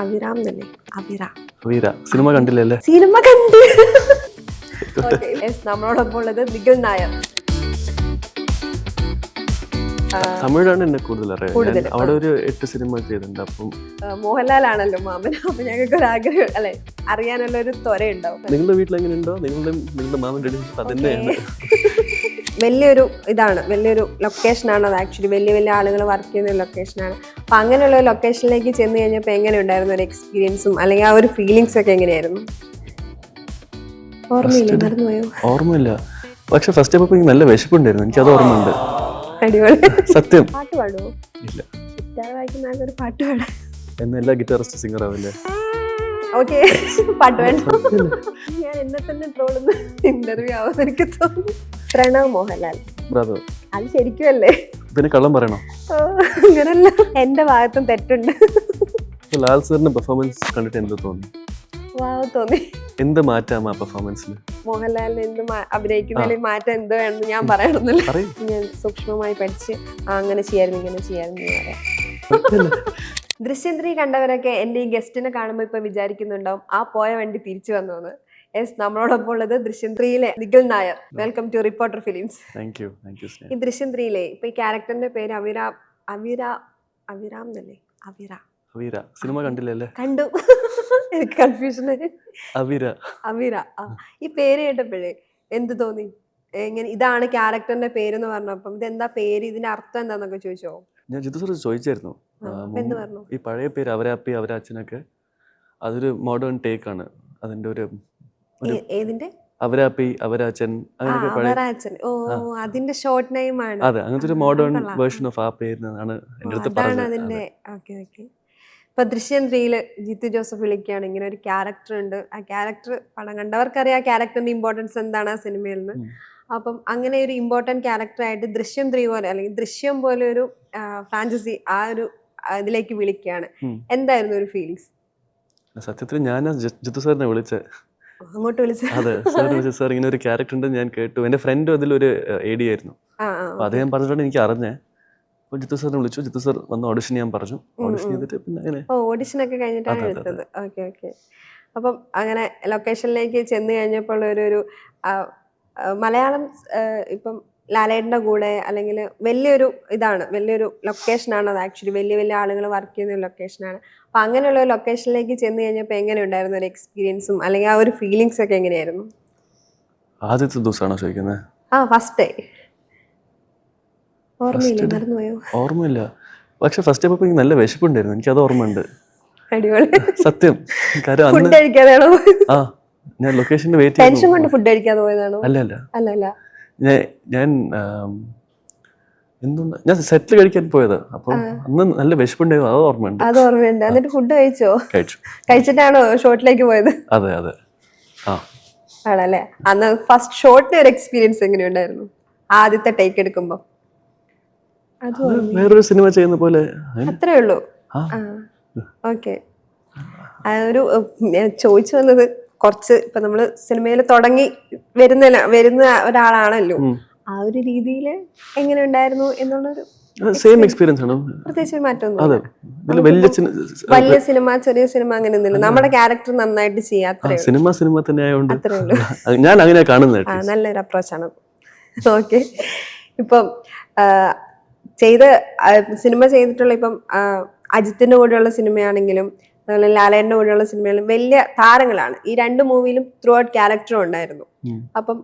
അവിറാം തന്നെ. അവിറ. വീര cinema കണ്ടില്ലല്ലേ? Cinema കണ്ട്. Okay, yes, നമ്മളോടൊപ്പം ഉള്ളത് നിഖിൽ നായർ. തമിഴാണ് എന്നെ കൂടുതൽ അറിയാം. കൂടുതൽ, ഞാൻ അവിടെ ഒരു 8 സിനിമ ചെയ്തിട്ടുണ്ട്. അപ്പം മോഹൻലാൽ ആണല്ലോ മാമൻ. അപ്പൊ ഞങ്ങൾക്ക് ഒരു ആഗ്രഹം അല്ലെ, അറിയാനുള്ള ഒരു ത്വര ഉണ്ടാവും. നിങ്ങളുടെ വീട്ടിൽ എങ്ങനെ ഉണ്ടോ നിങ്ങളുടെ മാമന്റെ അതന്നെയാണ്. വലിയൊരു ഇതാണ്, വലിയൊരു ലൊക്കേഷനാണ് അത്. ആക്ച്വലി വലിയ വലിയ ആളുകൾ വർക്ക് ചെയ്യുന്ന ഒരു ലൊക്കേഷനാണ്. അപ്പൊ അങ്ങനെയുള്ള ഒരു ലൊക്കേഷനിലേക്ക് ചെന്ന് കഴിഞ്ഞപ്പോൾ എങ്ങനെ ഉണ്ടായിരുന്നു ഒരു എക്സ്പീരിയൻസും അല്ലെങ്കിൽ ആ ഒരു ഫീലിങ്സ് ഒക്കെ എങ്ങനെയായിരുന്നു? ഓർമ്മയില്ല, മറന്നുപോയോ? ഓർമ്മയില്ല. പക്ഷെ ഫസ്റ്റ് അപ്പൊ നല്ല വിശപ്പുണ്ടായിരുന്നു, എനിക്കത് ഓർമ്മയുണ്ട്. അടിപൊളി. സത്യം. പാട്ട് പാടുവോ? ഇല്ല. ഗിറ്റാർ വായിക്കുന്ന ആൾക്കൊരു പാട്ട് പാടാം. എല്ലാ ഗിറ്റാറിസ്റ്റ് സിംഗർ ആവില്ലേ? ഓക്കെ, പാട്ട് വേണ്ട. ഞാൻ എന്നെ തന്നെ ട്രോളുന്ന ഇന്റർവ്യൂ ആവുമെന്ന് എനിക്ക് തോന്നുന്നു. പ്രണവ് മോഹൻലാൽ ബ്രദർ, അത് ശരിക്കും അല്ലേ? പിന്നെ കള്ളം പറയണോ? അങ്ങനല്ല, എന്റെ ഭാഗത്തും തെറ്റുണ്ട്. ലാൽ സാറിന്റെ പെർഫോമൻസ് കണ്ടിട്ട് എന്ത് തോന്നി? തോന്നി. എന്ത് മാറ്റാം ആ പെർഫോമൻസിൽ? മോഹൻലാലിന് എന്ത് അഭിനയിക്കുന്നതിൽ മാറ്റം എന്തോ വേണമെന്ന് ഞാൻ പറയണമെന്നില്ല. ഞാൻ സൂക്ഷ്മമായി പഠിച്ച് അങ്ങനെ ചെയ്യായിരുന്നു ഇങ്ങനെ ചെയ്യായിരുന്നു പറയാം. ദൃശ്യം 3 കണ്ടവരൊക്കെ എന്റെ ഈ ഗസ്റ്റിനെ കാണുമ്പോൾ ഇപ്പൊ വിചാരിക്കുന്നുണ്ടാവും ആ പോയ വണ്ടി തിരിച്ചു വന്നോന്ന്. യെസ്, നമ്മളോടൊപ്പം ഉള്ളത് ദൃശ്യം 3-ലെ Nikhil Nair. Welcome to reporter films. ഈ ദൃശ്യം 3-ലെ ഇപ്പൊ ഈ ക്യാരക്ടറിന്റെ പേര് അവിറാം തന്നെ. അവിര സിനിമ കണ്ടില്ലല്ലേ? കണ്ടു. എനിക്ക് കൺഫ്യൂഷൻ. അവിര. ഈ പേര് കേട്ടപ്പോഴേ എന്ത് തോന്നി? എങ്ങനെ ഇതാണ് ക്യാരക്ടറിന്റെ പേരെന്ന് പറഞ്ഞപ്പം ഇതെന്താ പേര്, ഇതിന്റെ അർത്ഥം എന്താന്നൊക്കെ ചോദിച്ചോ? ഞാൻ ജിത്തു സാർ ചോദിച്ചായിരുന്നു. ഈ പഴയ പേര് അവരാപ്പി അവരാച്ചനൊക്കെ അതൊരു മോഡേൺ ടേക്ക് ആണ്. അതിന്റെ ഒരു ഏതിന്റെ അവരാപ്പി അവരാച്ചൻ അവരാച്ചൻ. ഓ, അതിന്റെ ഷോർട്ട് നെയിം ആണ്. അതെ, അങ്ങനത്തെ ഒരു മോഡേൺ വേർഷൻ ഓഫ് ആ പേരിനാണ് എന്റെ അടുത്ത് പറഞ്ഞത്. ഇപ്പൊ ദൃശ്യം 3-ല് ജിത്തു ജോസഫ് വിളിക്കുകയാണ്, ഇങ്ങനെ ഒരു ക്യാരക്ടർ ഉണ്ട്. ആ ക്യാരക്ടർ പടം കണ്ടവർക്കറിയാം ആ ക്യാരക്ടറിന്റെ ഇമ്പോർട്ടൻസ് എന്താണ് ആ സിനിമയിൽ നിന്ന്. അപ്പം അങ്ങനെ ഒരു ഇമ്പോർട്ടന്റ് ക്യാരക്ടറായിട്ട് ദൃശ്യം 3 പോലെ അല്ലെങ്കിൽ ദൃശ്യം പോലെ ഒരു ഫ്രാഞ്ചൈസി ആ ഒരു ഇതിലേക്ക് വിളിക്കുകയാണ്. എന്തായിരുന്നു ഒരു ഫീലിങ്സ്? സത്യത്തിൽ ഞാൻ ജിത്തു സാറിനെ വിളിച്ചത്. അങ്ങോട്ട് വിളിച്ചത്? അതെ, സാർ ഇങ്ങനെ ഒരു ക്യാരക്ടർ ഉണ്ട് ഞാൻ കേട്ടു. എന്റെ ഫ്രണ്ട് അതിലൊരു AD ആയിരുന്നു. അപ്പൊ അദ്ദേഹം പറഞ്ഞിട്ടാണ് എനിക്ക് അറിഞ്ഞേ. അപ്പൊ ജിത്തു സാറിനെ വിളിച്ചു. ജിത്തു സാർ വന്ന് ഓഡിഷൻ ചെയ്യാൻ പറഞ്ഞു. ഓഡിഷൻ ചെയ്തിട്ട് പിന്നെ അങ്ങനെ ഓഡിഷൻ ഒക്കെ കഴിഞ്ഞിട്ടാണ് എടുത്തത്. ഓക്കെ. അപ്പം അങ്ങനെ ലൊക്കേഷനിലേക്ക് ചെന്ന് കഴിഞ്ഞപ്പോൾ ഒരു മലയാളം ഇപ്പം ലാലേട്ടൻ്റെ കൂടെ അല്ലെങ്കിൽ വലിയൊരു ഇതാണ്, വലിയൊരു ലൊക്കേഷനാണ് അത്. ആക്ച്വലി വലിയ വലിയ ആളുകൾ വർക്ക് ചെയ്യുന്ന ഒരു ലൊക്കേഷനാണ്. അപ്പം അങ്ങനെയുള്ള ഒരു ലൊക്കേഷനിലേക്ക് ചെന്ന് കഴിഞ്ഞപ്പോൾ എങ്ങനെ ഉണ്ടായിരുന്നു ഒരു എക്സ്പീരിയൻസും അല്ലെങ്കിൽ ആ ഒരു ഫീലിങ്സ് ഒക്കെ എങ്ങനെയായിരുന്നു? ആദ്യത്തെ ദിവസമാണോ ചോദിക്കുന്നത്? First day. ഓർമ്മയില്ല, മറന്നുപോയോ? ഓർമ്മയില്ല. പക്ഷെ ഫസ്റ്റ് അപ്പൊ നല്ല വിശപ്പുണ്ടായിരുന്നു, എനിക്കത് ഓർമ്മയുണ്ട്. അടിപൊളി. സത്യം. ഫുഡ് കഴിക്കാതെയാണോ? ഞാൻ ലൊക്കേഷനിൽ വെയിറ്റ് ടെൻഷൻ കൊണ്ട് ഫുഡ് കഴിക്കാതെ പോയതാണോ? അല്ല, ഞാൻ എന്തുണ്ട്, ഞാൻ സെറ്റിൽ കഴിക്കാൻ പോയത്. അപ്പൊ അന്ന് നല്ല വിശപ്പുണ്ടായിരുന്നു, അത് ഓർമ്മയുണ്ട്. എന്നിട്ട് ഫുഡ് കഴിച്ചോ? കഴിച്ചിട്ടാണോ ഷോട്ടിലേക്ക് പോയത്? അതെ. ആണല്ലേ. അന്ന് ഫസ്റ്റ് ഷോട്ടിന്റെ ഒരു എക്സ്പീരിയൻസ് എങ്ങനെയുണ്ടായിരുന്നു ആദ്യത്തെ ടേക്ക് എടുക്കുമ്പോ? വേറൊരു സിനിമ ചെയ്യുന്ന പോലെ അത്രേ ഉള്ളൂ. ഓക്കെ. ഒരു ചോദിച്ചു വന്നത് കുറച്ച് ഇപ്പൊ നമ്മള് സിനിമയിൽ തുടങ്ങി വരുന്ന ഒരാളാണല്ലോ, ആ ഒരു രീതിയിൽ എങ്ങനെ ഉണ്ടായിരുന്നു എന്നുള്ളൊരു സെയിം എക്സ്പീരിയൻസ് ആണ്. പ്രത്യേകിച്ച് മാറ്റമൊന്നും വലിയ സിനിമ ചെറിയ സിനിമ അങ്ങനെ ഒന്നുമില്ല. നമ്മുടെ ക്യാരക്ടർ നന്നായിട്ട് ചെയ്യാം, അത്രേ സിനിമ തന്നെ ആയതുകൊണ്ട് അത്രേ ഉള്ളൂ. ഞാൻ അങ്ങനെ കാണുന്നത്. നല്ലൊരു അപ്രോച്ചാണ്. ഓക്കെ. ഇപ്പം സിനിമ ചെയ്തിട്ടുള്ള ഇപ്പം അജിത്തിന്റെ കൂടെയുള്ള സിനിമയാണെങ്കിലും അതുപോലെ ലാലേട്ടന്റെ കൂടെയുള്ള സിനിമയിലും വലിയ താരങ്ങളാണ്. ഈ 2 മൂവിയിലും ത്രൂ ഔട്ട് ക്യാരക്ടറും ഉണ്ടായിരുന്നു. അപ്പം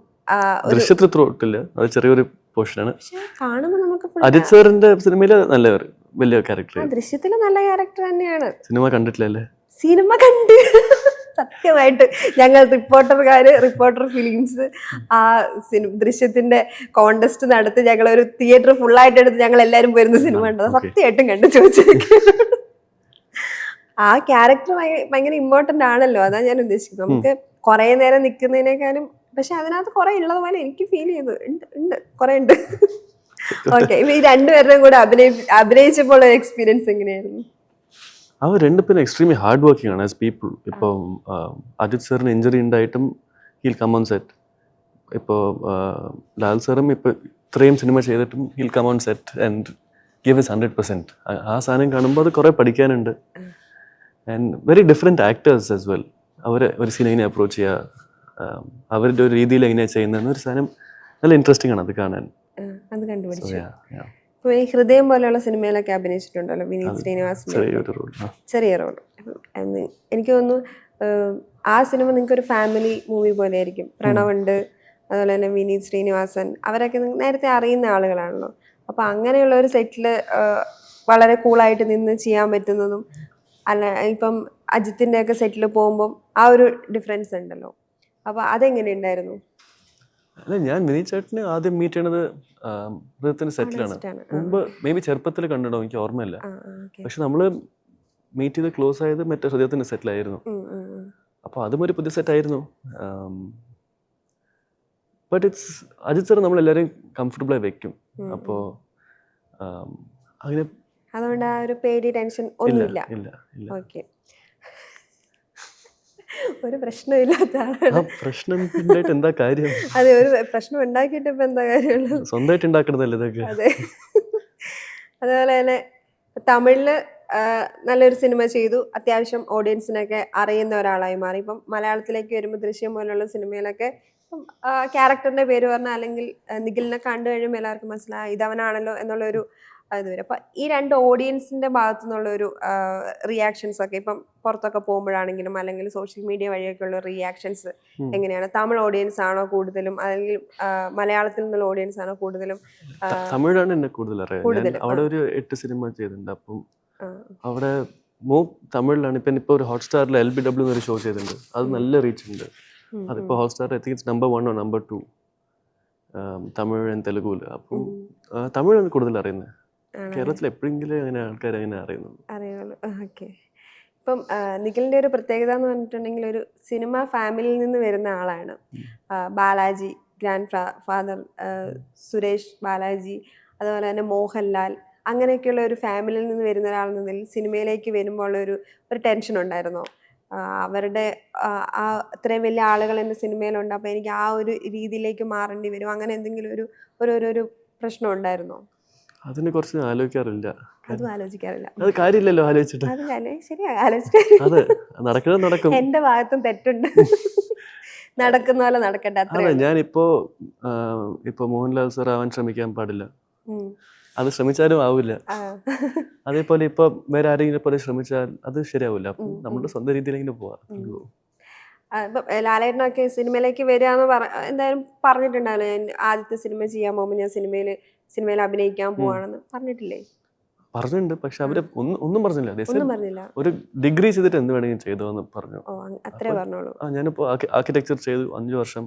ദൃശ്യത്തിൽ ത്രൂ ഔട്ട് ഇല്ല, അത് ചെറിയൊരു പോർഷനാണ്. കാണുമ്പോൾ നമുക്ക് അജിത് സാറിന്റെ സിനിമയില് നല്ല വലിയ ക്യാരക്ടർ. ദൃശ്യത്തില് നല്ല ക്യാരക്ടർ തന്നെയാണ്. സിനിമ കണ്ടിട്ടില്ലല്ലേ? സിനിമ കണ്ട്. സത്യമായിട്ട് ഞങ്ങൾ റിപ്പോർട്ടർ ഫിലിംസ് ആ ദൃശ്യത്തിന്റെ കോണ്ടസ്റ്റ് നടത്തി ഞങ്ങൾ ഒരു തിയേറ്റർ ഫുള്ളായിട്ട് എടുത്ത് ഞങ്ങൾ എല്ലാരും വരുന്ന സിനിമ ഉണ്ടത് സത്യമായിട്ടും കണ്ടു. ചോദിച്ചു, ആ ക്യാരക്ടർ ഭയങ്കര ഇമ്പോർട്ടന്റ് ആണല്ലോ, അതാ ഞാൻ ഉദ്ദേശിക്കുന്നത്. നമുക്ക് കുറെ നേരം നിൽക്കുന്നതിനേക്കാളും പക്ഷെ അതിനകത്ത് കുറെ ഉള്ളതുപോലെ എനിക്ക് ഫീൽ ചെയ്തു. ഉണ്ട്, കുറെ ഉണ്ട്. ഓക്കെ. ഈ 2 പേരുടെയും കൂടെ അഭിനയിച്ചപ്പോൾ എക്സ്പീരിയൻസ് എങ്ങനെയായിരുന്നു? അവർ 2 പേരും എക്സ്ട്രീംലി ഹാർഡ് വർക്കിംഗ് ആണ് ആസ് പീപ്പിൾ. ഇപ്പം അജിത് സാറിന് ഇഞ്ചുറി ഉണ്ടായിട്ടും ഹീൽ കം ഓൺ സെറ്റ്. ഇപ്പോൾ ലാൽ സാറും ഇപ്പോൾ ഇത്രയും സിനിമ ചെയ്തിട്ടും he'll come on set and give his 100%. ആ സാധനം കാണുമ്പോൾ അത് കുറെ പഠിക്കാനുണ്ട്. And very different actors as well. അവർ ഒരു സീൻ എങ്ങനെ അപ്രോച്ച് ചെയ്യുക, അവരുടെ ഒരു രീതിയിൽ എങ്ങനെയാണ് ചെയ്യുന്നതെന്ന് ഒരു സാധനം നല്ല ഇൻട്രസ്റ്റിംഗ് ആണ് അത് കാണാൻ. അത് കണ്ടുപിടിച്ചു. Yeah, yeah. ഇപ്പൊ ഈ ഹൃദയം പോലെയുള്ള സിനിമയിലൊക്കെ അഭിനയിച്ചിട്ടുണ്ടല്ലോ വിനീത് ശ്രീനിവാസൻ. ചെറിയൊരു റോൾ. ചെറിയ റോൾ. എനിക്ക് തോന്നുന്നു ആ സിനിമ നിങ്ങൾക്ക് ഒരു ഫാമിലി മൂവി പോലെ ആയിരിക്കും. പ്രണവുണ്ട്, അതുപോലെ തന്നെ വിനീത് ശ്രീനിവാസൻ, അവരൊക്കെ നേരത്തെ അറിയുന്ന ആളുകളാണല്ലോ. അപ്പൊ അങ്ങനെയുള്ള ഒരു സെറ്റില് വളരെ കൂളായിട്ട് നിന്ന് ചെയ്യാൻ പറ്റുന്നതും അല്ല ഇപ്പം അജിത്തിന്റെ ഒക്കെ സെറ്റിൽ പോകുമ്പോൾ ആ ഒരു ഡിഫറൻസ് ഉണ്ടല്ലോ. അപ്പൊ അതെങ്ങനെ ഉണ്ടായിരുന്നു? അല്ല, ഞാൻ വിനീത് ചേട്ടനെ ആദ്യം മീറ്റ് ചെയ്യണത് ഹൃദയത്തിന്റെ സെറ്റിലാണ്. മുമ്പ് മേ ബി ചെറുപ്പത്തിൽ കണ്ടിടോ, എനിക്ക് ഓർമ്മയില്ല. പക്ഷെ നമ്മള് മീറ്റ് ചെയ്ത് ക്ലോസ് ആയത് മറ്റേ ഹൃദയത്തിന്റെ സെറ്റിലായിരുന്നു. അപ്പോൾ അതും ഒരു പുതിയ സെറ്റായിരുന്നു. ബട്ട് ഇറ്റ്സ് അജിത് സാർ നമ്മളെല്ലാവരും കംഫർട്ടബിളായി വെക്കും. അപ്പോൾ അങ്ങനെ അതുകൊണ്ട് ആ ഒരു പേടി ടെൻഷൻ ഒന്നുമില്ല. ഓക്കെ, ഒരു പ്രശ്നമില്ലാത്ത ആളാണ്. പ്രശ്നം എന്താ കാര്യം? അതെ, ഒരു പ്രശ്നം ഉണ്ടാക്കിയിട്ട് ഇപ്പൊ എന്താ കാര്യമുള്ളത്? സ്വന്തമായിട്ട് ഉണ്ടാക്കണതല്ലേ ഇതൊക്കെ. അതെ. അതുപോലെ തന്നെ തമിഴില് നല്ലൊരു സിനിമ ചെയ്തു, അത്യാവശ്യം ഓഡിയൻസിനൊക്കെ അറിയുന്ന ഒരാളായി മാറി. ഇപ്പം മലയാളത്തിലേക്ക് വരുമ്പോൾ ദൃശ്യം പോലുള്ള സിനിമയിലൊക്കെ ക്യാരക്ടറിന്റെ പേര് പറഞ്ഞാൽ അല്ലെങ്കിൽ നിഖിലിനെ കണ്ടു കഴിയുമ്പോൾ എല്ലാവർക്കും മനസ്സിലായി ഇതവനാണല്ലോ എന്നുള്ളൊരു ഇത് വരും. അപ്പൊ ഈ രണ്ട് ഓഡിയൻസിന്റെ ഭാഗത്തു നിന്നുള്ള ഒരു റിയാക്ഷൻസ് ഒക്കെ ഇപ്പം പുറത്തൊക്കെ പോകുമ്പോഴാണെങ്കിലും അല്ലെങ്കിൽ സോഷ്യൽ മീഡിയ വഴിയൊക്കെ ഉള്ള റിയാക്ഷൻസ് എങ്ങനെയാണ്? തമിഴ് ഓഡിയൻസ് ആണോ കൂടുതലും, അല്ലെങ്കിൽ മലയാളത്തിൽ നിന്നുള്ള ഓഡിയൻസ് ആണോ കൂടുതലും? തമിഴാണ് എന്നെ കൂടുതൽ അറിയാം. അവിടെ ഒരു 8 സിനിമ ചെയ്തിട്ടുണ്ട്. അപ്പം അവിടെ തമിഴിലാണ്. ഇപ്പൊ ഒരു ഹോട്ട്സ്റ്റാറിൽ LBW എന്നൊരു ഷോ ചെയ്തിട്ടുണ്ട്. അത് നല്ല റീച്ച് ഉണ്ട്. അതിപ്പോ Hotstar I think number 1 or number 2 Tamil and തെലുഗുല്. അപ്പം തമിഴാണ് കൂടുതൽ അറിയുന്നത്. കേരളത്തിൽ എപ്പോഴെങ്കിലും അങ്ങനെ ആൾക്കാർ അങ്ങനെ അറിയുള്ളൂ. ഓക്കെ. ഇപ്പം നിഖിലിന്റെ ഒരു പ്രത്യേകത എന്ന് പറഞ്ഞിട്ടുണ്ടെങ്കിൽ ഒരു സിനിമ ഫാമിലിയിൽ നിന്ന് വരുന്ന ആളാണ്. ബാലാജി ഗ്രാൻഡ് ഫാദർ, സുരേഷ് ബാലാജി, അതുപോലെ തന്നെ മോഹൻലാൽ, അങ്ങനെയൊക്കെയുള്ള ഒരു ഫാമിലിയിൽ നിന്ന് വരുന്ന ഒരാളെന്നതിൽ സിനിമയിലേക്ക് വരുമ്പോൾ ഒരു ടെൻഷൻ ഉണ്ടായിരുന്നോ? അവരുടെ ആ അത്രയും വലിയ ആളുകൾ എൻ്റെ സിനിമയിലുണ്ട്, അപ്പോൾ എനിക്ക് ആ ഒരു രീതിയിലേക്ക് മാറേണ്ടി വരും, അങ്ങനെ എന്തെങ്കിലും ഒരു പ്രശ്നം ഉണ്ടായിരുന്നോ? അതിനെ കുറിച്ച് ആലോചിക്കാറില്ല. അതും ആലോചിക്കാറില്ല. അത് കാര്യമില്ലല്ലോ ആലോചിച്ചിട്ട്. ശരിയാ, ആലോചിച്ചിട്ട് അതെ, നടക്കും. എന്റെ ഭാഗത്തും തെറ്റുണ്ട്. നടക്കുന്ന പോലെ നടക്കട്ടെ. അത്ര ഞാനിപ്പോ മോഹൻലാൽ സാർ ആവാൻ ശ്രമിക്കാൻ പാടില്ല. അത് ശ്രമിച്ചാലും ആവില്ല. അതേപോലെ ഇപ്പൊ വേറെ ആരെങ്കിലും പോലെ ശ്രമിച്ചാൽ അത് ശരിയാവില്ല. അപ്പം നമ്മുടെ സ്വന്തം രീതിയിലെങ്കിലും പോവാം. ലാലേട്ടനൊക്കെ സിനിമയിലേക്ക് വരികയെന്ന് എന്തായാലും പറഞ്ഞിട്ടുണ്ടാവല്ലോ, ഞാൻ ആദ്യത്തെ സിനിമ ചെയ്യാൻ പോകുമ്പോൾ ഞാൻ സിനിമയിൽ അഭിനയിക്കാൻ പോവാണെന്ന് പറഞ്ഞിട്ടില്ലേ? പറഞ്ഞിട്ടുണ്ട്. പക്ഷെ അവര് ഒന്നും പറഞ്ഞില്ല. ഒരു ഡിഗ്രി ചെയ്തിട്ട് എന്ത് വേണമെങ്കിലും ചെയ്തോന്ന് പറഞ്ഞു. അത്രേ പറഞ്ഞോളൂ. ഞാനിപ്പോ ആർക്കിടെക്ചർ ചെയ്തു 5 വർഷം.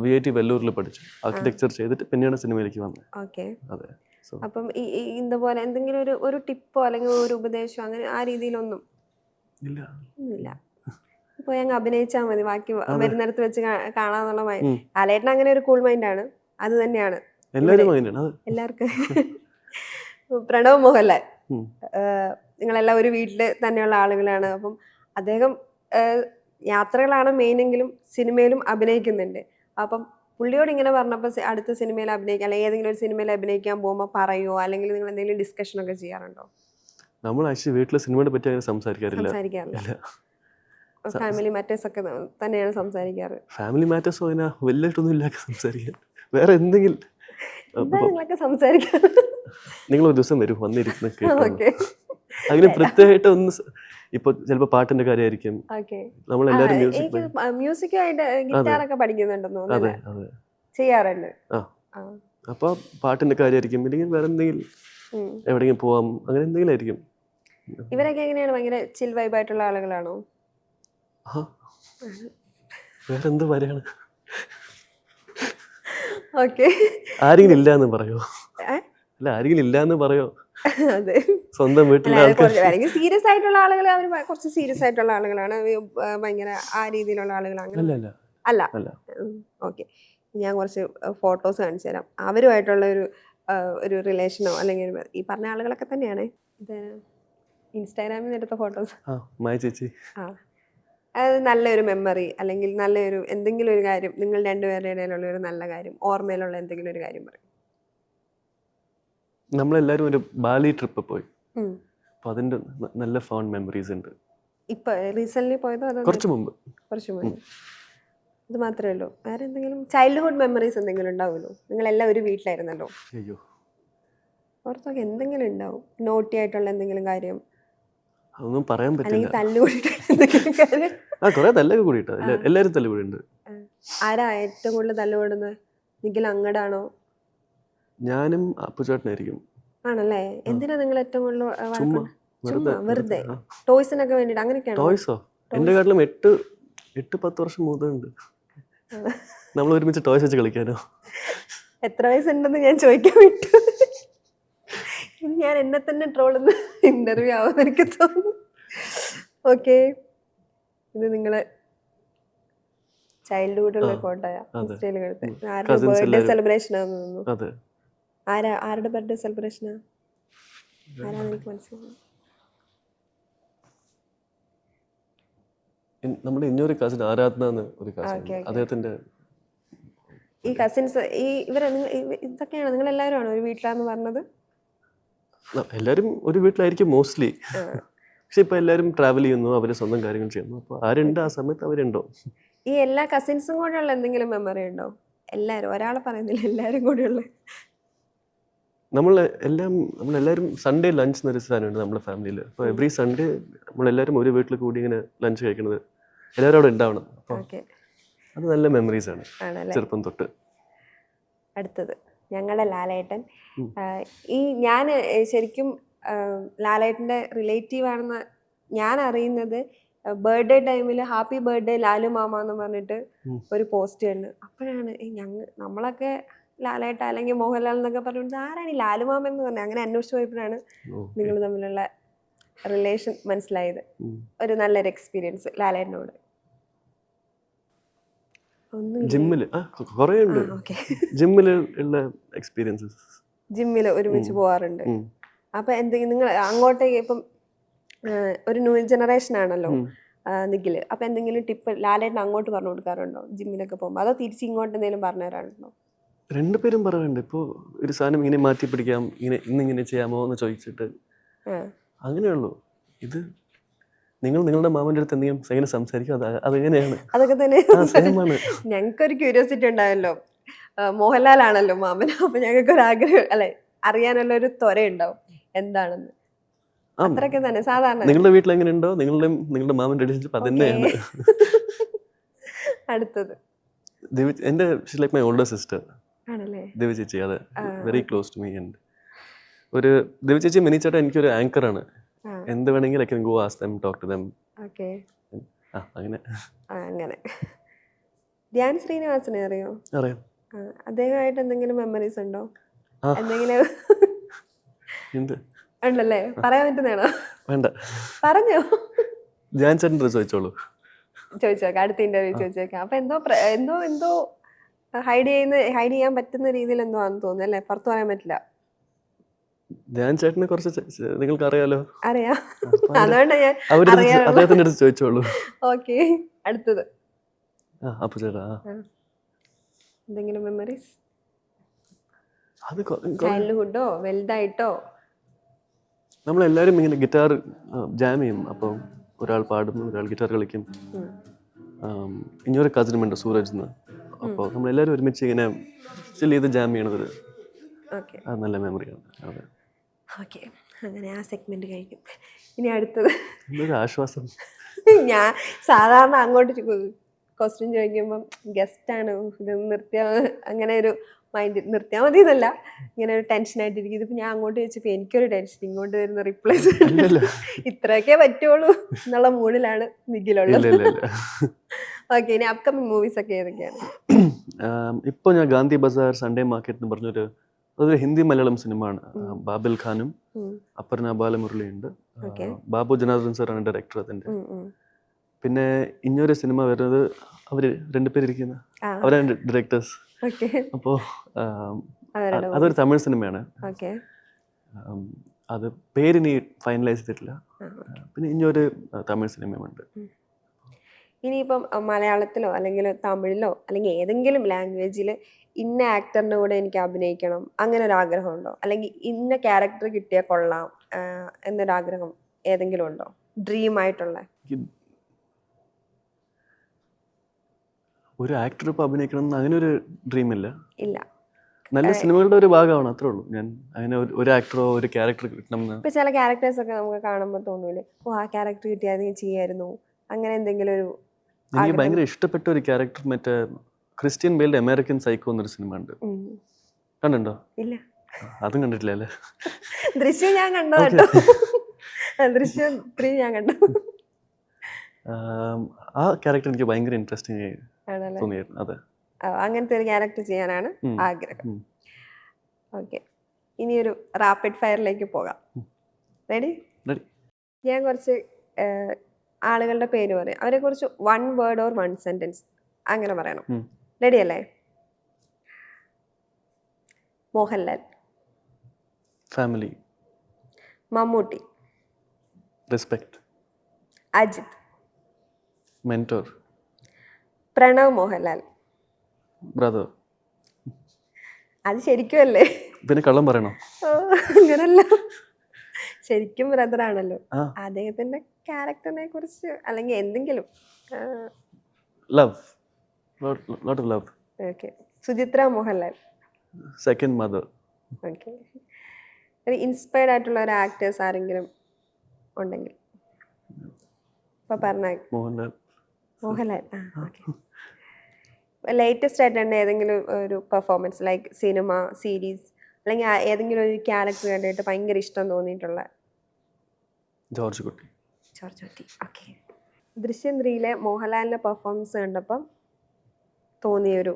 VIT വെല്ലൂരിൽ പഠിച്ചു. ആർക്കിടെക്ചർ ചെയ്തിട്ട് പിന്നെയാണ് സിനിമയിലേക്ക് വന്നത്. ഓക്കെ. അതെ. അപ്പം ഇതുപോലെ എന്തെങ്കിലും ഒരു ടിപ്പോ അല്ലെങ്കിൽ ഒരു ഉപദേശമോ അങ്ങനെ ആ രീതിയിലൊന്നും ഇല്ല? ഇപ്പൊ ഞങ്ങൾ അഭിനയിച്ചാൽ മതി, ബാക്കി വരുന്നിടത്ത് വെച്ച് കാണാന്നുള്ള മൈൻഡ്. ലാലേട്ടൻ അങ്ങനെ ഒരു കൂൾ മൈൻഡാണ്. അത് തന്നെയാണ് എല്ലാവർക്കും. പ്രണവ് മോഹൻലാൽ, നിങ്ങളെല്ലാം ഒരു വീട്ടില് തന്നെയുള്ള ആളുകളാണ്. അപ്പം അദ്ദേഹം യാത്രകളാണ് മെയിനെങ്കിലും സിനിമയിലും അഭിനയിക്കുന്നുണ്ട്. അപ്പം പുള്ളിയോട് ഇങ്ങനെ പറഞ്ഞപ്പോൾ അടുത്ത സിനിമയിൽ അഭിനയിക്കാൻ അല്ലെങ്കിൽ ഏതെങ്കിലും ഒരു സിനിമയിൽ അഭിനയിക്കാൻ പോകുമ്പോൾ പറയുമോ, അല്ലെങ്കിൽ നിങ്ങൾ എന്തെങ്കിലും ഡിസ്കഷൻ ഒക്കെ ചെയ്യാറുണ്ടോ? നമ്മൾ ആക്ച്വലി വീട്ടിലെ സിനിമയെ പറ്റി അങ്ങനെ സംസാരിക്കാറില്ല. ഫാമിലി മാറ്റേഴ്സ് ഒക്കെ തന്നെയാണ് സംസാരിക്കാറ്. ഫാമിലി മാറ്റേഴ്സ് അങ്ങനെ വലിയിട്ടൊന്നും ഇല്ല സംസാരിക്കാൻ. വേറെ എന്തെങ്കിലും സംസാരിക്കാറ്. നിങ്ങൾ ഒരു ദിവസം വരും, വന്നിരിക്കുന്ന അങ്ങനെ പ്രത്യേകമായിട്ട് ഒന്ന്. ഇപ്പൊ ചിലപ്പോ പാട്ടിന്റെ കാര്യമായിരിക്കും. നമ്മളെല്ലാരും മ്യൂസിക്കായിട്ട് ഗിറ്റാറൊക്കെ പഠിക്കുന്നുണ്ടെന്നോ? ചെയ്യാറുണ്ട്. അപ്പൊ പാട്ടിന്റെ കാര്യമായിരിക്കും, ഇല്ലെങ്കിൽ വേറെ എന്തെങ്കിലും എവിടെയെങ്കിലും പോവാം, അങ്ങനെ എന്തെങ്കിലും ആയിരിക്കും. ഇവരൊക്കെ എങ്ങനെയാണ്? ഭയങ്കര ചിൽ വൈബായിട്ടുള്ള ആളുകളാണോ? വേറെന്ത് പറയാണ്? ആരെങ്കിലും ഇല്ലാന്ന് പറയോ? അല്ല, ആരെങ്കിലും ഇല്ലാന്ന് പറയോ? അതെ, സ്വന്തം വീട്ടിലെ സീരിയസ് ആയിട്ടുള്ള ആളുകൾ അവർ കുറച്ച് സീരിയസ് ആയിട്ടുള്ള ആളുകളാണ്, ഭയങ്കര ആ രീതിയിലുള്ള ആളുകളാണ്. അല്ല. ഓക്കെ, ഞാൻ കുറച്ച് ഫോട്ടോസ് കാണിച്ചു തരാം. അവരുമായിട്ടുള്ള ഒരു റിലേഷനോ അല്ലെങ്കിൽ ഈ പറഞ്ഞ ആളുകളൊക്കെ തന്നെയാണ്. ഇത് ഇൻസ്റ്റാഗ്രാമിൽ നിന്ന് എടുത്ത ഫോട്ടോസ്. അത് നല്ലൊരു മെമ്മറി അല്ലെങ്കിൽ നല്ലൊരു എന്തെങ്കിലും ഒരു കാര്യം, നിങ്ങൾ രണ്ടുപേരുടെ ഇടയിലുള്ള ഒരു നല്ല കാര്യം, ഓർമ്മയിലുള്ള എന്തെങ്കിലും ഒരു കാര്യം പറയും. നമ്മളെല്ലാരും ഒരു ബാലി ട്രിപ്പ് പോയി. അപ്പോൾ അതിൻ്റെ നല്ല ഫോൺ മെമ്മറീസ് ഉണ്ട്. ഇപ്പൊ റീസെന്റ് പോയതോ അതോ കുറച്ച് മുമ്പ്. കുറച്ച് മുമ്പ്? ഇത് മാത്രമേ ഉള്ളൂ? വേറെ എന്തെങ്കിലും ചൈൽഡ്ഹുഡ് മെമ്മറീസ് എന്തെങ്കിലും ഉണ്ടാവുമല്ലോ? നിങ്ങളെല്ലാം ഒരു വീട്ടിലായിരുന്നല്ലോ. അയ്യോ, ഓർത്തൊക്കെ എന്തെങ്കിലും ഉണ്ടാവും, നോട്ടി ആയിട്ടുള്ള എന്തെങ്കിലും കാര്യം, അതൊന്നും പറയാൻ പറ്റില്ല. അല്ലെങ്കിൽ തല്ലുകൂടിയിട്ടുള്ള എന്തെങ്കിലും കാര്യം. കുറേ തല്ലൊക്കെ കൂടിയിട്ട് എല്ലാവരും തല്ലുകൂടിയുണ്ട്. ആരാ ഏറ്റവും കൂടുതൽ തല്ലുകൂടുന്നത്? നിഖിൽ അങ്ങടാണോ? ഞാനും അപ്പുചേട്ടനായിരിക്കും. ആണല്ലേ? എന്തിനാ നിങ്ങൾ ഏറ്റവും കൂടുതൽ ചുമ്മാ വെറുതെ ടോയ്സിനൊക്കെ വേണ്ടിട്ട് അങ്ങനെയൊക്കെയാണോ? ടോയ്സോ? എൻ്റെ കാട്ടിലും 8-10 വർഷം മൂന്നുണ്ട്. നമ്മൾ ഒരുമിച്ച് ടോയ്സ് വെച്ച് കളിക്കാനോ? എത്ര വയസ്സുണ്ടെന്ന് ഞാൻ ചോദിക്കാൻ വിട്ടു. ഞാൻ എന്നെ തന്നെ ട്രോളുന്ന ഇന്റർവ്യൂ ആവുമെന്ന് എനിക്ക് തോന്നുന്നു. ഓക്കെ, ഇത് നിങ്ങള് ചൈൽഡ്ഹുഡുള്ള കോട്ടയാ? ആരുടെ ബർത്ത്ഡേ സെലിബ്രേഷൻ ആണെന്ന് തോന്നുന്നു. ആരുടെ ബർത്ത്ഡേ സെലിബ്രേഷനാ? ആരാന്ന് എനിക്ക് മനസ്സിലായി. നമ്മുടെ ഇന്നൊരു കസിൻ ആരാധന എന്ന് ഒരു കസിൻ, അദ്ദേഹത്തിന്റെ ഈ കസിൻസ് ഇതൊക്കെയാണ് നിങ്ങൾ എല്ലാവരും ആണോ ഒരു വീട്ടിലാന്ന് പറഞ്ഞത്? എല്ലാവരും ഒരു വീട്ടിലായിരിക്കും മോസ്റ്റ്ലി. പക്ഷെ ഇപ്പൊ എല്ലാവരും ട്രാവൽ ചെയ്യുന്നു, അവര് സ്വന്തം കാര്യങ്ങൾ ചെയ്യുന്നു. അപ്പൊ ആരുണ്ട് ആ സമയത്ത് അവരുണ്ടോ? ഈ എല്ലാ കസിൻസും കൂടെയുള്ള എന്തെങ്കിലും മെമ്മറി ഉണ്ടോ? എല്ലാരും, ഒരാളെ പറയുന്നില്ല, എല്ലാരും കൂടെയുള്ള. നമ്മളെല്ലാവരും സൺഡേ ലഞ്ച് എന്നൊരു സാധനമുണ്ട് നമ്മുടെ ഫാമിലിയിൽ. അപ്പോൾ എവറി സൺഡേ നമ്മളെല്ലാവരും ഒരു വീട്ടിൽ കൂടി ഇങ്ങനെ ലഞ്ച് കഴിക്കുന്നത്, എല്ലാവരും അവിടെ ഉണ്ടാവണം. അപ്പോൾ അത് നല്ല മെമ്മറീസ് ആണ് ചെറുപ്പം തൊട്ട്. അടുത്തത് ഞങ്ങളുടെ ലാലേട്ടൻ. ഞാൻ ശരിക്കും ലാലേട്ടൻ്റെ റിലേറ്റീവ് ആണെന്ന് ഞാൻ അറിയുന്നത് ബർത്ത്ഡേ ടൈമിൽ ഹാപ്പി ബർത്ത്ഡേ ലാലു മാമ എന്ന് പറഞ്ഞിട്ട് ഒരു പോസ്റ്റ് ഉണ്ട്. അപ്പോഴാണ് നമ്മളൊക്കെ ലാലേട്ട അല്ലെങ്കിൽ മോഹൻലാൽ എന്നൊക്കെ പറഞ്ഞിട്ട് ആരാണ് ഈ ലാലുമാമ എന്ന് പറഞ്ഞത്? അങ്ങനെ അന്വേഷിച്ച് പോയപ്പോഴാണ് നിങ്ങൾ തമ്മിലുള്ള റിലേഷൻ മനസ്സിലായത്. ഒരു നല്ലൊരു എക്സ്പീരിയൻസ് ലാലേട്ടനോട്. ജിമ്മിൽ ഒരുമിച്ച് പോവാറുണ്ട്. അപ്പൊ എന്തെങ്കിലും നിങ്ങൾ അങ്ങോട്ടേക്ക് ഇപ്പം ഒരു ന്യൂ ജനറേഷൻ ആണല്ലോ നിഖില്, അപ്പൊ എന്തെങ്കിലും ടിപ്പ് ലാലേട്ടൻ അങ്ങോട്ട് പറഞ്ഞു കൊടുക്കാറുണ്ടോ ജിമ്മിലൊക്കെ പോകുമ്പോൾ? അതോ തിരിച്ച് ഇങ്ങോട്ട് എന്തെങ്കിലും പറഞ്ഞു തരാറുണ്ടോ? രണ്ടുപേരും പറയാറുണ്ട്. ഇപ്പോൾ ഒരു സാധനം ഇങ്ങനെ മാറ്റി പിടിക്കാം, ഇന്നിങ്ങനെ ചെയ്യാമോ എന്ന് ചോദിച്ചിട്ട് അങ്ങനെയുള്ളൂ. ഇത് നിങ്ങളുടെ മാമന്റെ അടുത്ത് എന്തെങ്കിലും എങ്ങനെ സംസാരിക്കും, അതെങ്ങനെയാണ്? അതൊക്കെ തന്നെ ഞങ്ങൾക്കൊരു ക്യൂരിയോസിറ്റി ഉണ്ടായല്ലോ. മോഹൻലാൽ ആണല്ലോ മാമൻ, അപ്പൊ ഞങ്ങൾക്ക് ഒരു ആഗ്രഹം അല്ലെ അറിയാനുള്ള ഒരു ത്വര ഉണ്ടാവും എന്താണെന്ന്. അത്രയൊക്കെ തന്നെ സാധാരണ. നിങ്ങളുടെ വീട്ടിൽ എങ്ങനെയുണ്ടോ നിങ്ങളുടെ മാമന്റെ റിലേഷൻഷിപ്പ് അത് തന്നെയാണ്. അടുത്തത് എന്റെ ലൈക്ക് മൈ ഓൾഡർ സിസ്റ്റർ ആണല്ലേ? ദിവ്യ ചേച്ചി. അതെ, very close to me. And ഒരു ദിവ്യ ചേച്ചി മിനിച്ചേട്ടാ എനിക്കൊരു ആങ്കറാണ്. എന്ത് വേണമെങ്കിലും I can go ask them, talk to them. Okay, അങ്ങനെ. ധ്യാൻ ശ്രീനിവാസനെ അറിയോ? അറിയാം. അദ്ദേഹമായിട്ട് എന്തെങ്കിലും മെമ്മറീസ് ഉണ്ടോ? എന്തെങ്കിലും ഉണ്ടല്ലേ? പറയാൻ പറ്റുന്നതാണോ? വേണ്ട, പറഞ്ഞോ. ധ്യാൻ ചേട്ടൻ ചോദിച്ചോളൂ. ചോദിച്ചേക്കാം, അടുത്ത ഇന്റർവ്യൂ ചോദിച്ചേക്കാം. അപ്പൊ എന്തോ ഹൈഡ് ചെയ്യാൻ പറ്റുന്ന രീതിയിൽ എന്തോ ആണെന്ന് തോന്നുന്നു അല്ലേ? പുറത്തു പറയാൻ പറ്റില്ല. ധ്യാൻ ചേട്ടനെ കുറച്ച് നിങ്ങൾക്ക് അറിയാലോ. അറിയാം, അതുകൊണ്ട് ഞാൻ അദ്ദേഹത്തിന്റെ അടുത്ത് ചോദിച്ചോളൂ. ഓക്കെ, അടുത്തത് അപ്പു ചേട്ടാ. എന്തെങ്കിലും മെമ്മറീസ് ചൈൽഡ്ഹുഡോ വലുതായിട്ടോ? നമ്മളെല്ലാരും ഇങ്ങനെ ഗിറ്റാർ ജാം ചെയ്യും. അപ്പം ഒരാൾ പാടും, ഒരാൾ ഗിറ്റാർ കളിക്കും. ഇനിയൊരു കസിനുമുണ്ട് സൂരജ് എന്ന്. അപ്പോൾ നമ്മളെല്ലാവരും ഒരുമിച്ച് ഇങ്ങനെ ചില്ല് ചെയ്ത് ജാം ചെയ്യണത് അത് നല്ല മെമ്മറിയാണ്. അതെ, ഓക്കെ, അങ്ങനെ ആ സെഗ്മെന്റ് കഴിക്കും. ഇനി അടുത്തത് ആശ്വാസം. ഞാൻ സാധാരണ അങ്ങോട്ട് ക്വസ്റ്റ്യൻ ചോദിക്കുമ്പം ഗസ്റ്റാണ് ഇത് നിർത്തിയാ, അങ്ങനെ ഒരു മൈൻഡ് നിർത്തിയാൽ മതി എന്നല്ല, ഇങ്ങനെ ഒരു ടെൻഷനായിട്ടിരിക്കും. ഇതിപ്പോൾ ഞാൻ അങ്ങോട്ട് ചോദിച്ചപ്പോൾ എനിക്കൊരു ടെൻഷൻ, ഇങ്ങോട്ട് വരുന്ന റിപ്ലൈസ് ഇത്രയൊക്കെ പറ്റുള്ളൂ എന്നുള്ള മൂഡിലാണ് നിഖിലുള്ളത്. ഓക്കെ, ഇനി അപ്കമിങ് മൂവീസ് ഒക്കെ ഏതൊക്കെയാണ്? ഇപ്പോൾ ഞാൻ ഗാന്ധി ബസാർ, സൺഡേ മാർക്കറ്റ് എന്ന് പറഞ്ഞൊരു അതൊരു ഹിന്ദി മലയാളം സിനിമയാണ്. ബാബിൽ ഖാനും അപർണ ബാലമുരളി ഉണ്ട്. ബാബു ജനാർദ്ദൻ സാറാണ് ഡയറക്ടർ അതിന്റെ. പിന്നെ ഇനിയൊരു സിനിമ വരുന്നത് അവര് രണ്ടുപേരിരിക്കുന്ന അവരാണ് ഡയറക്ടേഴ്സ്. അപ്പോൾ അതൊരു തമിഴ് സിനിമയാണ്. അത് പേരിനി ഫൈനലൈസ് ചെയ്തിട്ടില്ല. പിന്നെ ഇനിയൊരു തമിഴ് സിനിമയുണ്ട്. ഇനിയിപ്പം മലയാളത്തിലോ അല്ലെങ്കിൽ തമിഴിലോ അല്ലെങ്കിൽ ഏതെങ്കിലും ലാംഗ്വേജിൽ ഇന്ന ആക്ടറിന്റെ കൂടെ എനിക്ക് അഭിനയിക്കണം അങ്ങനെ ഒരു ആഗ്രഹമുണ്ടോ? അല്ലെങ്കിൽ ഇന്ന ക്യാരക്ടർ കിട്ടിയാൽ കൊള്ളാം എന്നൊരാഗ്രഹം ഏതെങ്കിലും ഉണ്ടോ? ഡ്രീം ആയിട്ടുള്ള? ഒരു ആക്ടർ ഇപ്പൊ അഭിനയിക്കണം എന്ന് അങ്ങനെ ഒരു ഡ്രീം ഇല്ല. ഇല്ല. നല്ല സിനിമകളുടെ ഒരു ഭാഗമാണ്, അത്രേ ഉള്ളൂ. ഞാൻ അങ്ങനെ ഒരു ആക്ടറോ ഒരു ക്യാരക്ടർ കിട്ടണം എന്ന്. ഇപ്പൊ ചില ക്യാരക്ടേഴ്സ് ഒക്കെ നമുക്ക് കാണുമ്പോൾ തോന്നൂലേ, ഓ ആ ക്യാരക്ടർ കിട്ടിയാൽ ചെയ്യായിരുന്നു, അങ്ങനെ എന്തെങ്കിലും ഒരു? എനിക്ക് ഭയങ്കര ഇഷ്ടപ്പെട്ട ഒരു ക്യാരക്ടർ മറ്റേ ക്രിസ്ത്യൻ ബെയിലിന്റെ അമേരിക്കൻ സൈക്കോ എന്നൊരു സിനിമ ഉണ്ട്, കണ്ടുണ്ടോ? ഇല്ല. അതും കണ്ടിട്ടില്ല അല്ലേ? ദൃശ്യം ഞാൻ കണ്ടോ കേട്ടോ. ദൃശ്യം 3 ഞാൻ കണ്ടു. ആ ക്യാരക്ടർ എനിക്ക് ഭയങ്കര ഇൻട്രസ്റ്റിംഗ് തോന്നിയായിരുന്നു. അതെ, അങ്ങനത്തെ ഒരു ക്യാരക്ടർ ചെയ്യാനാണ് ആഗ്രഹം. ഓക്കെ, ഇനിയൊരു റാപ്പിഡ് ഫയറിലേക്ക് പോകാം. റെഡി? ഞാൻ കുറച്ച് ആളുകളുടെ പേര് പറയാം, അവരെ കുറിച്ച് 1 വേർഡ് ഓർ 1 സെന്റൻസ് അങ്ങനെ പറയണം. റെഡി അല്ലേ? Mohanlal. Family. Mammootty. Respect. Ajith. Mentor. Pranav Mohanlal. Brother. അത് ശരിക്കും അല്ലേ? പിന്നെ കള്ളം പറയണോ? അങ്ങനല്ല, ശരിക്കും ബ്രദർ ആണല്ലോ. അദ്ദേഹത്തിന്റെ ക്യാരക്ടറിനെ കുറിച്ച് അല്ലെങ്കിൽ എന്തെങ്കിലും. Love, lot of love. Okay. Suchitra Mohanlal. Second mother. Okay. ഒരു ഇൻസ്പയർഡ് ആയിട്ടുള്ള ഒരു ആക്ടേഴ്സ് ആരെങ്കിലും ഉണ്ടെങ്കിൽ ഇപ്പൊ പറഞ്ഞ. മോഹൻലാൽ. മോഹൻലാൽ. ഓക്കെ. ലേറ്റസ്റ്റ് ആയിട്ട് തന്നെ ഏതെങ്കിലും ഒരു പെർഫോമൻസ് ലൈക്ക് സിനിമ, സീരീസ് അല്ലെങ്കിൽ ഏതെങ്കിലും ഒരു ക്യാരക്ടർ കണ്ടിട്ട് ഭയങ്കര ഇഷ്ടം തോന്നിയിട്ടുള്ള? ജോർജ് കുട്ടി. ജോർജ് കുട്ടി. ഓക്കെ. ദൃശ്യം 3 മോഹൻലാലിന്റെ പെർഫോമൻസ് കണ്ടപ്പം തോന്നിയൊരു,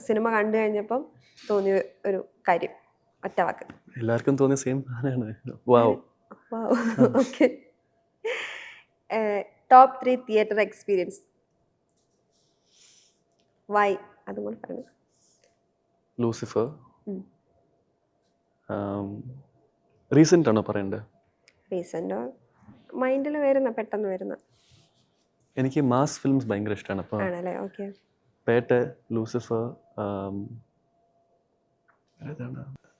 സിനിമ കണ്ടു കഴിഞ്ഞപ്പം തോന്നിയ ഒരു കാര്യം, ഒറ്റ വാക്ക്? എല്ലാവർക്കും തോന്നിയ സെയിം ആണ്. Wow. Okay. Top 3 theatre experience. Why അതും കൂടെ പറഞ്ഞു. ലൂസിഫർ. റീസെന്റ് ആണോ പറയണ്ടേ? റീസെന്റോ മൈൻഡിൽ വരുന്ന, പെട്ടെന്ന് വരുന്ന? എനിക്ക് മാസ് ഫിലിംസ് ഭയങ്കര ഇഷ്ടമാണ്. അപ്പോൾ ആണല്ലേ? ഓക്കെ. പേട്ട, ലൂസിഫർ,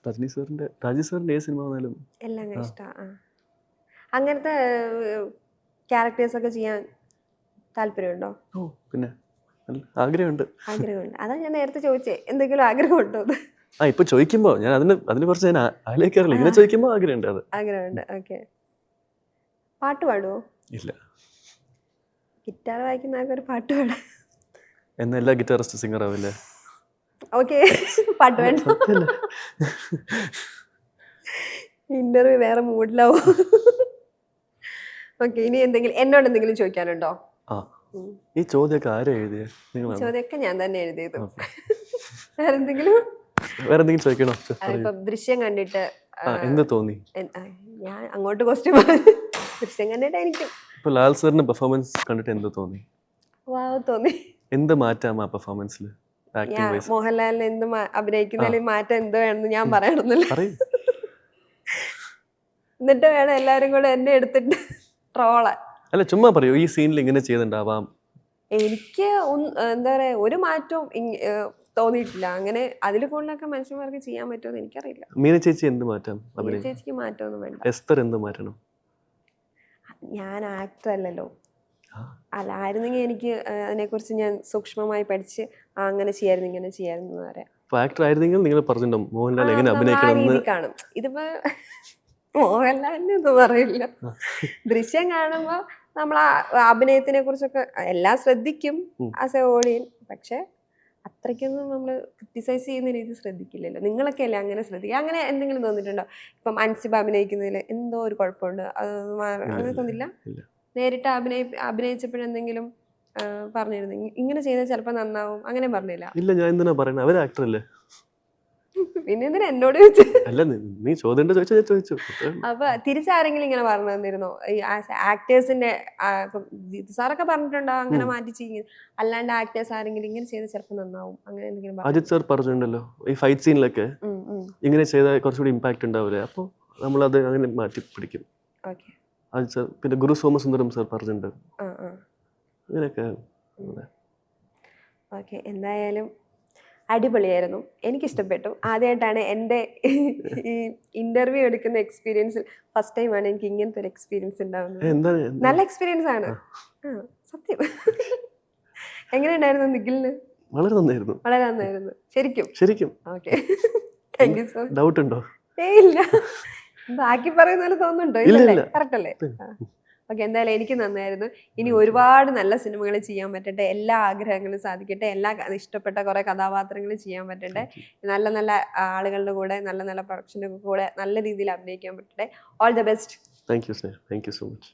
രാജീവ് സാറിന്റെ ഏത് സിനിമ വന്നാലും എല്ലാം ഇഷ്ടമാണ്. അങ്ങനത്തെ ക്യാരക്ടേഴ്സ് ഒക്കെ ചെയ്യാൻ താല്പര്യമുണ്ടോ? ഓ പിന്നെ ആഗ്രഹമുണ്ട്. ആഗ്രഹമുണ്ട്. അതാ ഞാൻ നേരത്തെ ചോദിച്ചേ, എന്തെങ്കിലും ആഗ്രഹമുണ്ടോ? ഇപ്പൊ ചോദിക്കുമ്പോ ഞാൻ അതിനെ കുറിച്ച് ഞാൻ ആലോചിക്കാറില്ല, ഇങ്ങനെ ചോദിക്കുമ്പോ ആഗ്രഹമുണ്ട്. അത് ആഗ്രഹമുണ്ട്. ഓക്കെ. പാട്ട് പാടുവോ? ഇല്ല. ഗിറ്റാർ വായിക്കുന്ന ആൾക്കാർ പാട്ട് പാടാം. എന്നാ എല്ലാ ഗിറ്റാറിസ്റ്റ് സിംഗർ ആവില്ലേ? ഓക്കെ, പാട്ട് വേണ്ട. ഇന്റർവ്യൂ വേറെ മൂഡിലാവും. ഓക്കെ, ഇനി എന്നോട് എന്തെങ്കിലും ചോദിക്കാനുണ്ടോ? ഈ ചോദ്യമൊക്കെ ആരാ എഴുതിയ? ചോദ്യമൊക്കെ ഞാൻ തന്നെ എഴുതിയത്. വേറെന്തെങ്കിലും ചോദിക്കണോ? ഇപ്പൊ ദൃശ്യം കണ്ടിട്ട് എന്ത് തോന്നി? ഞാൻ അങ്ങോട്ട് ക്വസ്റ്റ്യൻ ദൃശ്യം കണ്ടിട്ട് എനിക്ക് ഇപ്പൊ ലാൽ സാറിന്റെ പെർഫോമൻസ് കണ്ടിട്ട് എന്ത് തോന്നി? വാവ് തോന്നി. എന്ത് മാറ്റാം ആ പെർഫോമൻസിൽ? മോഹൻലാലിന് എന്ത് അഭിനയിക്കുന്നതിൽ മാറ്റം എന്ത് വേണമെന്ന് ഞാൻ പറയണമെന്നില്ല. എന്നിട്ട് വേണം എല്ലാരും കൂടെ എന്നെ എടുത്തിട്ട് ട്രോളാൻ. അല്ല, ചുമ്മാ പറയൂ, ഈ സീനിൽ ഇങ്ങനെ ചെയ്തിട്ടുണ്ടാവാം. എനിക്ക് എന്താ പറയാ, ഒരു മാറ്റവും തോന്നിയിട്ടില്ല. അങ്ങനെ അതിൽ കൂടുതലൊക്കെ മനുഷ്യന്മാർക്ക് ചെയ്യാൻ പറ്റുമെന്ന് എനിക്കറിയില്ല. മീന ചേച്ചി എന്ത് മാറ്റാം? ചേച്ചിക്ക് മാറ്റമൊന്നും വേണ്ട. എസ്തർ എന്ത് മാറ്റണം? ഞാൻ ആക്ടർ അല്ലല്ലോ. അല്ല, ആയിരുന്നെങ്കിൽ എനിക്ക് അതിനെക്കുറിച്ച് ഞാൻ സൂക്ഷ്മമായി പഠിച്ച് അങ്ങനെ ചെയ്യായിരുന്നു ഇങ്ങനെ ചെയ്യായിരുന്നു എന്ന് പറയാം. ആക്ടർ ആയിരുന്നെങ്കിൽ നിങ്ങൾ പറഞ്ഞിട്ടുണ്ടോ മോഹൻലാൽ എങ്ങനെ അഭിനയിക്കണം കാണും. ഇതിപ്പോ മോഹൻലാലിന് ഇത് പറയില്ല. ദൃശ്യം കാണുമ്പോ നമ്മൾ അഭിനയത്തിനെ കുറിച്ചൊക്കെ എല്ലാം ശ്രദ്ധിക്കും ആസ് എ ഓഡിയൻ. പക്ഷെ അത്രയ്ക്കൊന്നും നമ്മൾ ക്രിറ്റിസൈസ് ചെയ്യുന്ന രീതി ശ്രദ്ധിക്കില്ലല്ലോ. നിങ്ങളൊക്കെ അല്ലേ അങ്ങനെ ശ്രദ്ധിക്കുക. അങ്ങനെ എന്തെങ്കിലും തോന്നിയിട്ടുണ്ടോ? ഇപ്പം അൻസിബ അഭിനയിക്കുന്നതിൽ എന്തോ ഒരു കുഴപ്പമുണ്ട്, അങ്ങനെ തോന്നില്ല? നേരിട്ട് അഭിനയിച്ചപ്പോഴെന്തെങ്കിലും പറഞ്ഞിരുന്നു ഇങ്ങനെ ചെയ്താൽ ചിലപ്പോൾ നന്നാവും, അങ്ങനെ പറഞ്ഞില്ല? ഇല്ല, ഞാൻ എന്തിനാ പറയുന്നത്, അവർ ആക്ടർ അല്ലേ. പിന്നെ എന്തിനാ എന്നോട് ചോദിച്ചു? അല്ല, നീ ചോദിച്ചു. അപ്പൊ തിരിച്ചാരെങ്കിലും ഇങ്ങനെ പറഞ്ഞു തന്നിരുന്നോ? ഈ ആക്ടേഴ്സിന്റെ സാറൊക്കെ പറഞ്ഞിട്ടുണ്ടോ അങ്ങനെ മാറ്റി ചെയ്യും, അല്ലാണ്ട് ആക്ടേഴ്സ് ആരെങ്കിലും ഇങ്ങനെ ചെയ്ത് ചിലപ്പോൾ നന്നാവും അങ്ങനെ എന്തെങ്കിലും? അജിത് സാർ പറഞ്ഞിട്ടുണ്ടല്ലോ, ഈ ഫൈറ്റ് സീനിലൊക്കെ ഇങ്ങനെ ചെയ്താൽ കുറച്ചുകൂടി ഇമ്പാക്ട് ഉണ്ടാവില്ലേ, അപ്പോൾ നമ്മളത് അങ്ങനെ മാറ്റി പിടിക്കും. അജിത് സാർ. പിന്നെ ഗുരു സോമസുന്ദരം സാർ പറഞ്ഞിട്ടുണ്ട് ഇങ്ങനെയൊക്കെ. ഓക്കെ, എന്തായാലും അടിപൊളിയായിരുന്നു, എനിക്കിഷ്ടപ്പെട്ടു. ആദ്യമായിട്ടാണ് എൻ്റെ ഈ ഇന്റർവ്യൂ എടുക്കുന്ന എക്സ്പീരിയൻസിൽ ഫസ്റ്റ് ടൈമാണ് എനിക്ക് ഇങ്ങനത്തെ ഒരു എക്സ്പീരിയൻസ് ഉണ്ടാവുന്നത്. എന്താ നല്ല എക്സ്പീരിയൻസ് ആണ്. സത്യം. എങ്ങനെയുണ്ടായിരുന്നു നിഖിലിന്? വളരെ നന്നായിരുന്നു. വളരെ നന്നായിരുന്നു ശരിക്കും. ശരിക്കും. Okay, thank you so much. Doubt ഉണ്ടോ? ഇല്ല, ബാക്കി പറയുന്ന പോലെ തോന്നുന്നുണ്ടോ? ഇല്ലല്ലേ, കറക്റ്റ് അല്ലേ? ഓക്കെ, എന്തായാലും എനിക്ക് നന്നായിരുന്നു. ഇനി ഒരുപാട് നല്ല സിനിമകൾ ചെയ്യാൻ പറ്റട്ടെ, എല്ലാ ആഗ്രഹങ്ങളും സാധിക്കട്ടെ, എല്ലാ ഇഷ്ടപ്പെട്ട കുറെ കഥാപാത്രങ്ങൾ ചെയ്യാൻ പറ്റട്ടെ, നല്ല നല്ല ആളുകളുടെ കൂടെ നല്ല നല്ല പ്രൊഡക്ഷൻ്റെ കൂടെ നല്ല രീതിയിൽ അഭിനയിക്കാൻ പറ്റട്ടെ. All the best. Thank you sir, thank you so much.